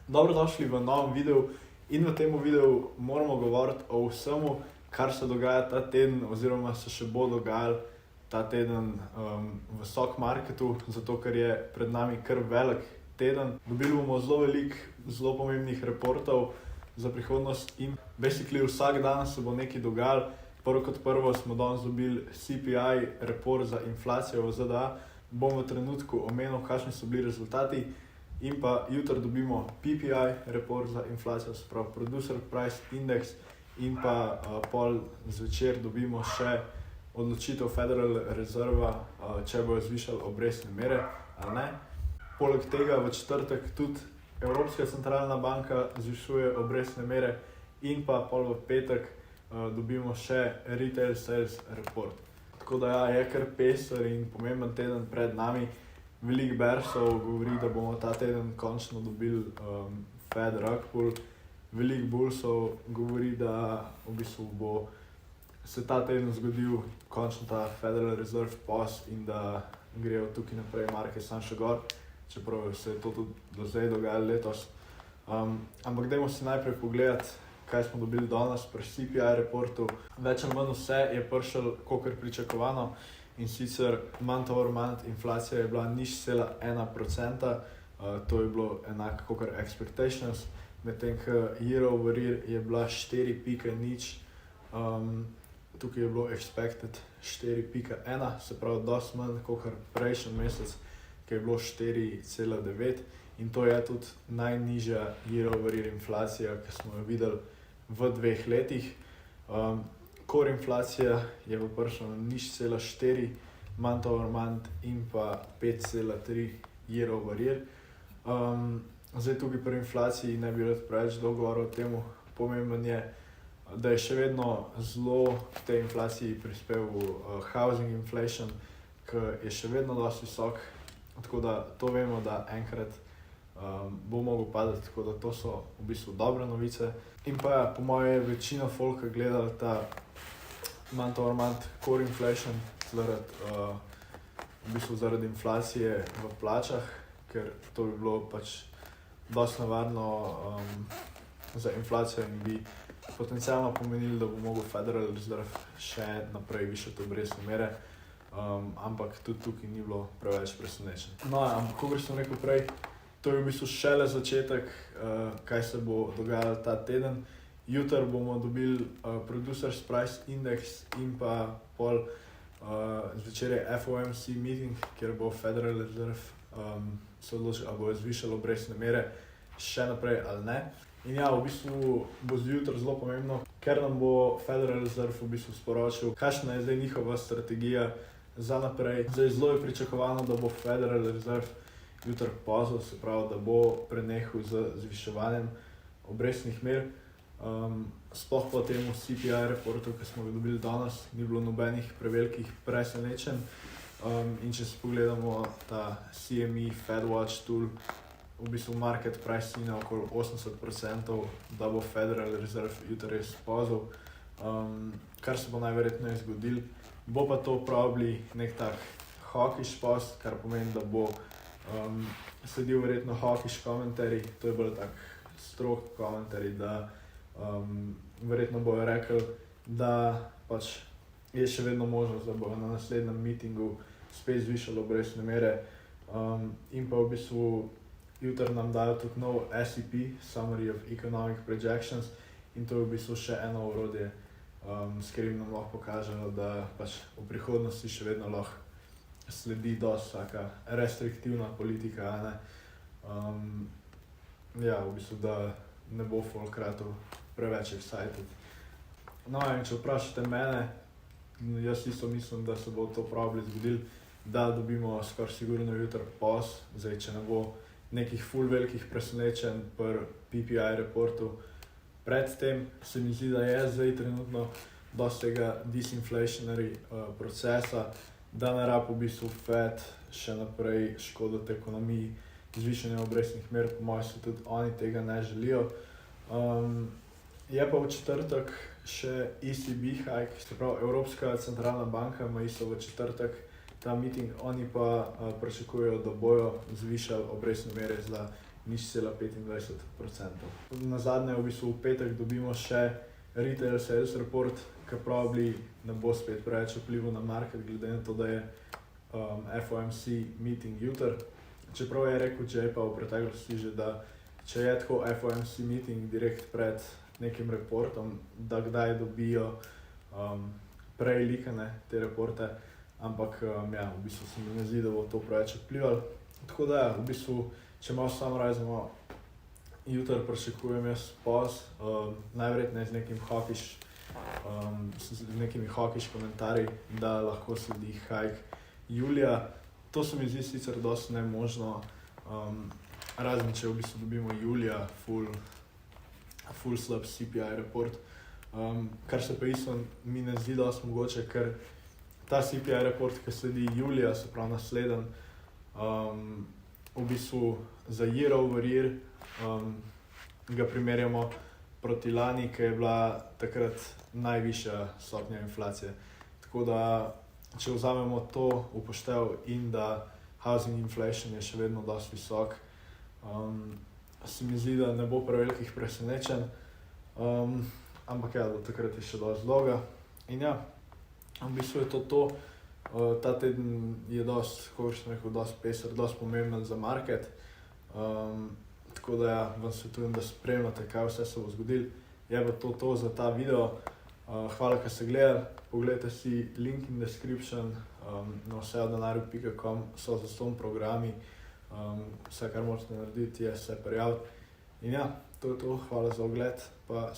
Dobrodošli v novem videu in v tem videu moramo govoriti o vsemu, kar se dogaja ta teden oziroma se še bo dogajalo ta teden v stock marketu, zato ker je pred nami kar velik teden. Dobili bomo zelo veliko zelo pomembnih reportov za prihodnost in basically vsak dan se bo nekaj dogajalo. Prvo kot prvo smo danes dobili CPI report za inflacijo v ZDA. Bom v trenutku omenil, kakšni so bili rezultati. In pa jutri dobimo PPI report za inflacijo, se pravi Producer Price Index, in pa pol zvečer dobimo še odločitev Federal Reserve, če bojo zvišali obrestne mere ali ne. Poleg tega v četrtek tudi Evropska centralna banka zvišuje obrestne mere in pa pol v petek dobimo še Retail Sales report. Tako da ja, je kar pester in pomemben teden pred nami. Veliko bearsov govori, da bomo ta teden končno dobili Fed rug pull. Veliko bullsov govori, da v bistvu bo se ta teden zgodil končno ta Federal Reserve pause in da grejo tukaj naprej marke samo še gor, čeprav se je to tudi do zdaj dogajalo letos. Ampak dajmo si najprej pogledati, kaj smo dobili danes pri CPI reportu. Več ali manj vse je prišlo kakor pričakovano. In sicer month over month inflacija je bila 0,1%, to je bilo enako kakor expectations, medtem ko year over year je bila 4,0, tukaj je bilo expected 4,1, se pravi dosti manj kakor prejšnji mesec, ki je bilo 4,9 in to je tudi najnižja year over year inflacija, ki smo jo videli v 2 letih. Core inflacija je pa prišla na 0,4 month over month in pa 5,3 year over year. Zdaj tukaj pri inflaciji ne bi rad preveč dolgo govoril o tem, pomemben je, da je še vedno zelo k tej inflaciji prispeval housing inflation, ki je še vedno dosti visok, tako da to vemo, da enkrat bo mogel padati, tako da to so v bistvu dobre novice. In pa ja, po moje je večina folka gledala ta month over month core inflation zaradi inflacije v plačah, ker to bi bilo pač dosti nevarno za inflacijo in bi potencialno pomenilo, da bo mogel Federal Reserve še naprej višati obrestne mere, ampak tudi tukaj ni bilo preveč presenečenj. No, ampak kakor sem rekel prej, to je v bistvu šele začetek, kaj se bo dogajalo ta teden. Jutri bomo dobili Producer's Price Index in pa pol zvečer je FOMC meeting, kjer bo Federal Reserve se odločil, ali bojo zvišali obrestne mere še naprej ali ne. In ja, v bistvu bo zjutraj zelo pomembno, ker nam bo Federal Reserve v bistvu sporočil, kakšna je zdaj njihova strategija za naprej. Zdaj zelo je pričakovano, da bo Federal Reserve jutri pozval, se pravi, da bo prenehal z zviševanjem obrestnih mer. Sploh po tem CPI reportu, ki smo ga dobili danes, ni bilo nobenih prevelikih presenečenj. In če si pogledamo ta CME FedWatch tool, v bistvu market price na okoli 80%, da bo Federal Reserve jutri res pozval, kar se bo najverjetneje zgodilo. Bo pa to probably nek tak hawkish post, kar pomeni, da bo sledil verjetno hawkish commentary, to je bolj tak strog commentary, da verjetno bojo rekli, da pač je še vedno možnost, da bojo na naslednjem meetingu spet zvišali obrestne mere. In pa v bistvu jutri nam dajo tudi nov SEP, Summary of Economic Projections, in to je v bistvu še eno orodje, s katerim nam lahko pokažejo, da pač v prihodnosti še vedno lahko sledi dosti taka restriktivna politika, a ne. Ja, v bistvu, da ne bo folk ratov preveč excited. No, in če vprašate mene, jaz isto mislim, da se bo to probably zgodilo, da dobimo skoraj sigurno jutri pause, zdaj če ne bo nekih ful velikih presenečenj pri PPI reportu. Predtem se mi zdi, da je zdaj trenutno dosti tega disinflationary procesa, da ne rab v bistvu Fed še naprej škoditi ekonomiji, zvišanje obrestnih mer, po mojem se tudi oni tega ne želijo. Je pa v četrtek še ECB hike, se pravi Evropska centralna banka ima isto v četrtek ta meeting, oni pa pričakujejo, da bojo zvišali obrestne mere za 0,25%. Na zadnje v bistvu v petek dobimo še retail sales report, ki probably ne bo spet preveč vplival na market, glede na to, da je FOMC meeting jutri. Čeprav je rekel Jay pa v preteklosti že, da če je tako FOMC meeting direkt pred nekim reportom, da kdaj dobijo prej likane te reporte, ampak ja, v bistvu se mi ne zdi, da bo to preveč vplivalo. Tako da ja, v bistvu, če malo summarizamo, jutri pričakujem jaz poz, najverjetneje z nekimi hawkish komentarji, da lahko sledi hike julija. To se mi zdi sicer dosti nemožno, razen če v bistvu dobimo julija full slab CPI report, kar se pa isto mi ne zdi dosti mogoče, ker ta CPI report, ki sledi julija, se pravi nasleden, v bistvu za year over year ga primerjamo proti lani, ki je bila takrat najvišja stopnja inflacije. Tako da, če vzamemo to v upoštev in da housing inflation je še vedno dosti visok, se mi zdi, da ne bo prevelikih presenečenj, ampak ja, do takrat je še dosti dolga. In ja, v bistvu je to. Ta teden je dosti, kako sem rekel, dosti pester, dosti pomemben za market. Tako da ja, vam svetujem, da spremljate, kaj vse se bo zgodilo. Je pa to za ta video. Hvala, ker ste gledali. Poglejte si link in description na vseodenarju.com, so zastonj programi. Vse, kar morate narediti, je se prijaviti. In ja, to je to. Hvala za ogled. Pa